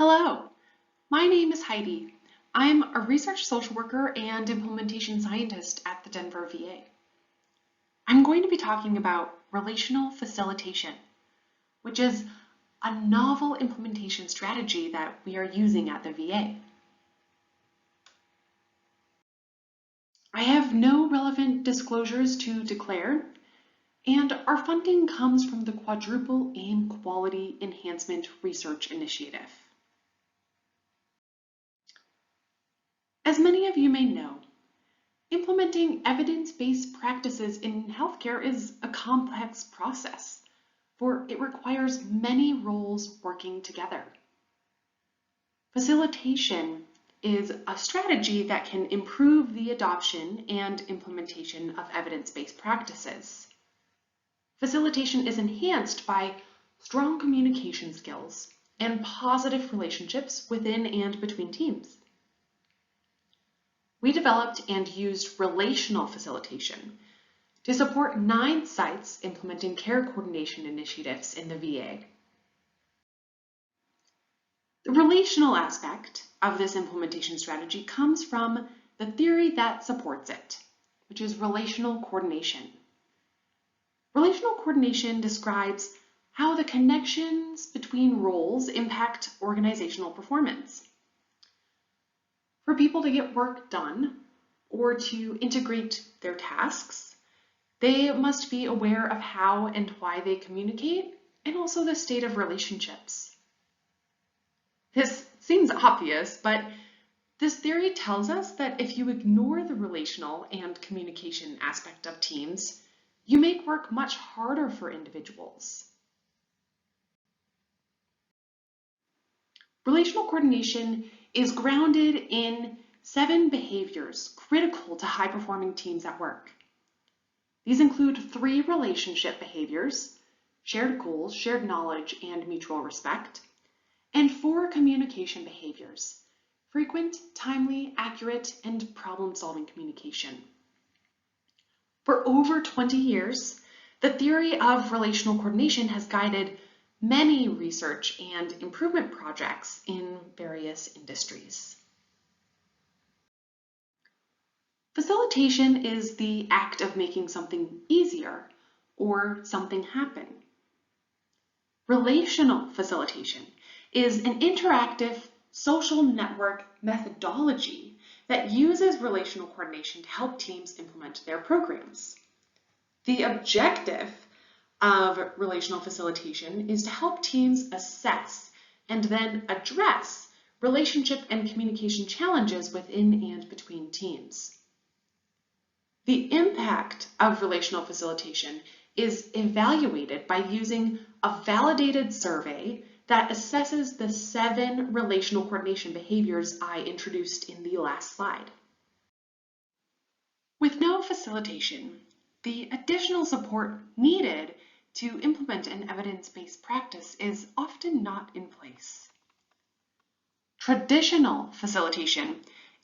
Hello, my name is Heidi. I'm a research social worker and implementation scientist at the Denver VA. I'm going to be talking about relational facilitation, which is a novel implementation strategy that we are using at the VA. I have no relevant disclosures to declare, and our funding comes from the Quadruple Aim Quality Enhancement Research Initiative. As many of you may know, implementing evidence-based practices in healthcare is a complex process, for it requires many roles working together. Facilitation is a strategy that can improve the adoption and implementation of evidence-based practices. Facilitation is enhanced by strong communication skills and positive relationships within and between teams. We developed and used relational facilitation to support 9 sites implementing care coordination initiatives in the VA. The relational aspect of this implementation strategy comes from the theory that supports it, which is relational coordination. Relational coordination describes how the connections between roles impact organizational performance. For people to get work done or to integrate their tasks, they must be aware of how and why they communicate and also the state of relationships. This seems obvious, but this theory tells us that if you ignore the relational and communication aspect of teams, you make work much harder for individuals. Relational coordination is grounded in 7 behaviors critical to high-performing teams at work. These include 3 relationship behaviors, shared goals, shared knowledge, and mutual respect, and 4 communication behaviors, frequent, timely, accurate, and problem-solving communication. For over 20 years, the theory of relational coordination has guided many research and improvement projects in various industries. Facilitation is the act of making something easier or something happen. Relational facilitation is an interactive social network methodology that uses relational coordination to help teams implement their programs. The objective of relational facilitation is to help teams assess and then address relationship and communication challenges within and between teams. The impact of relational facilitation is evaluated by using a validated survey that assesses the 7 relational coordination behaviors I introduced in the last slide. With no facilitation, the additional support needed to implement an evidence-based practice is often not in place. Traditional facilitation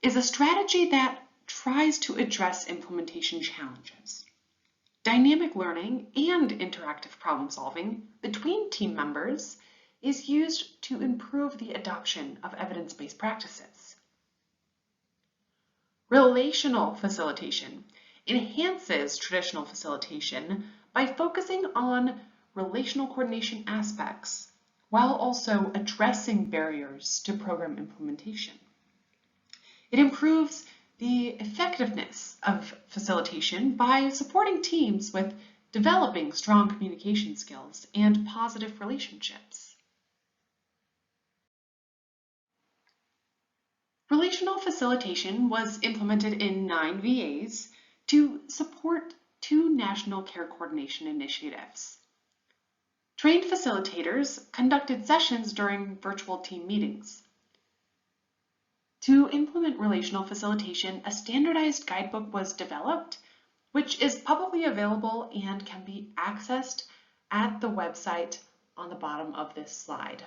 is a strategy that tries to address implementation challenges. Dynamic learning and interactive problem solving between team members is used to improve the adoption of evidence-based practices. Relational facilitation enhances traditional facilitation by focusing on relational coordination aspects while also addressing barriers to program implementation. It improves the effectiveness of facilitation by supporting teams with developing strong communication skills and positive relationships. Relational facilitation was implemented in 9 VAs to support 2 national care coordination initiatives. Trained facilitators conducted sessions during virtual team meetings. To implement relational facilitation, a standardized guidebook was developed, which is publicly available and can be accessed at the website on the bottom of this slide.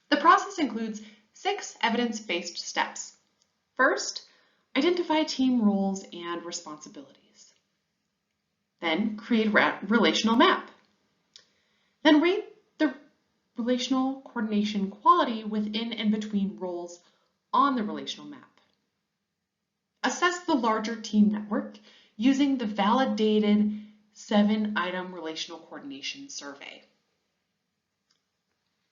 The process includes 6 evidence-based steps. First, identify team roles and responsibilities. Then create a relational map. Then rate the relational coordination quality within and between roles on the relational map. Assess the larger team network using the validated 7-item relational coordination survey.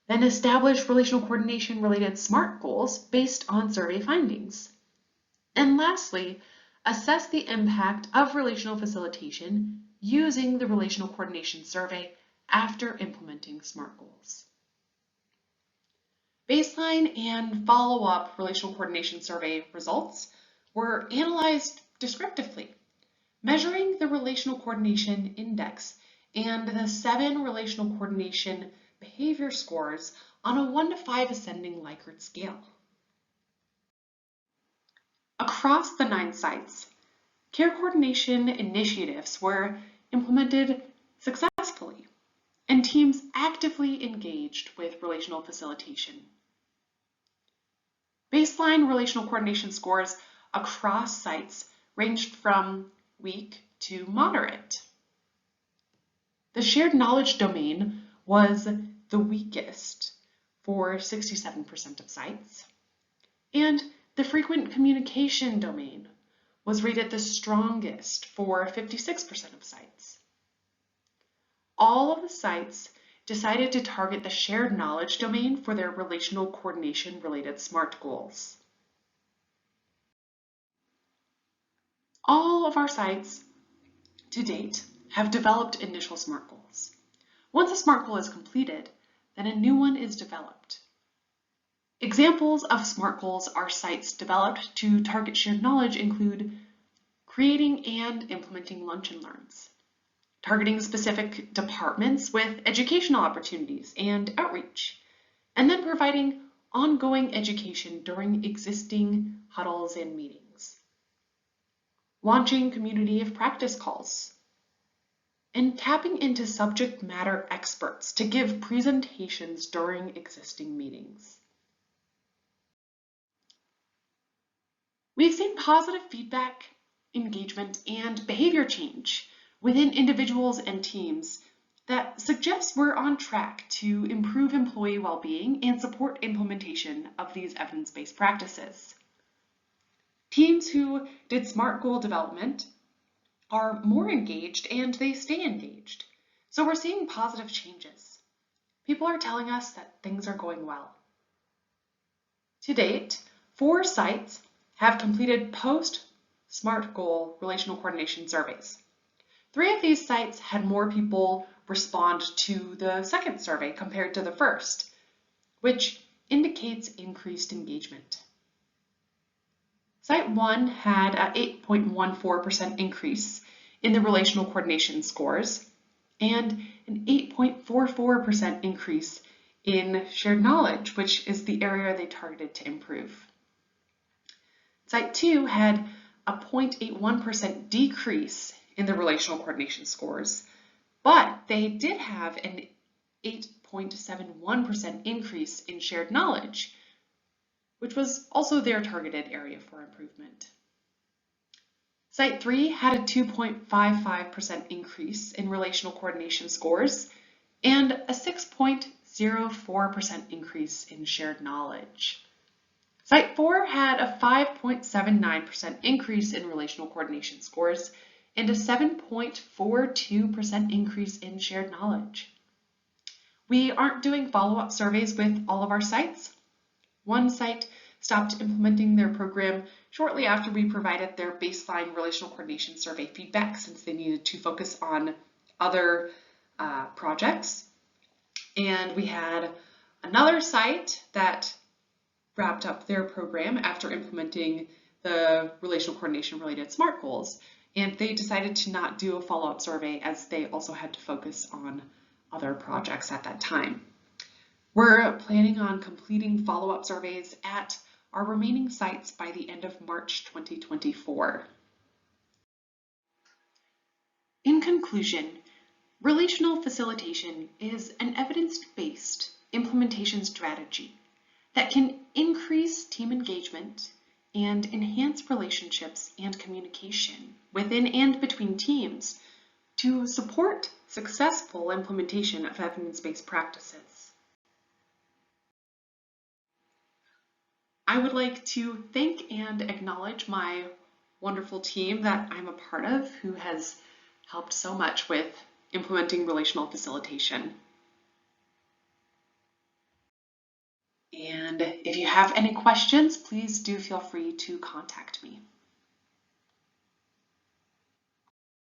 Then establish relational coordination related SMART goals based on survey findings. And lastly, assess the impact of relational facilitation using the relational coordination survey after implementing SMART goals. Baseline and follow-up relational coordination survey results were analyzed descriptively, measuring the relational coordination index and the 7 relational coordination behavior scores on a 1 to 5 ascending Likert scale. Across the 9 sites, care coordination initiatives were implemented successfully, and teams actively engaged with relational facilitation. Baseline relational coordination scores across sites ranged from weak to moderate. The shared knowledge domain was the weakest for 67% of sites, and the frequent communication domain was rated the strongest for 56% of sites. All of the sites decided to target the shared knowledge domain for their relational coordination related SMART goals. All of our sites to date have developed initial SMART goals. Once a SMART goal is completed, then a new one is developed. Examples of SMART goals our sites developed to target shared knowledge include creating and implementing lunch and learns, targeting specific departments with educational opportunities and outreach, and then providing ongoing education during existing huddles and meetings, launching community of practice calls, and tapping into subject matter experts to give presentations during existing meetings. We've seen positive feedback, engagement, and behavior change within individuals and teams that suggests we're on track to improve employee well-being and support implementation of these evidence-based practices. Teams who did SMART goal development are more engaged and they stay engaged. So we're seeing positive changes. People are telling us that things are going well. To date, 4 sites have completed post-SMART goal relational coordination surveys. 3 of these sites had more people respond to the second survey compared to the first, which indicates increased engagement. Site 1 had an 8.14% increase in the relational coordination scores and an 8.44% increase in shared knowledge, which is the area they targeted to improve. Site 2 had a 0.81% decrease in the relational coordination scores, but they did have an 8.71% increase in shared knowledge, which was also their targeted area for improvement. Site 3 had a 2.55% increase in relational coordination scores and a 6.04% increase in shared knowledge. Site 4 had a 5.79% increase in relational coordination scores and a 7.42% increase in shared knowledge. We aren't doing follow-up surveys with all of our sites. One site stopped implementing their program shortly after we provided their baseline relational coordination survey feedback since they needed to focus on other projects. And we had another site that wrapped up their program after implementing the relational coordination related SMART goals, and they decided to not do a follow-up survey as they also had to focus on other projects at that time. We're planning on completing follow-up surveys at our remaining sites by the end of March 2024. In conclusion, relational facilitation is an evidence-based implementation strategy that can increase team engagement and enhance relationships and communication within and between teams to support successful implementation of evidence-based practices. I would like to thank and acknowledge my wonderful team that I'm a part of, who has helped so much with implementing relational facilitation. And if you have any questions, please do feel free to contact me.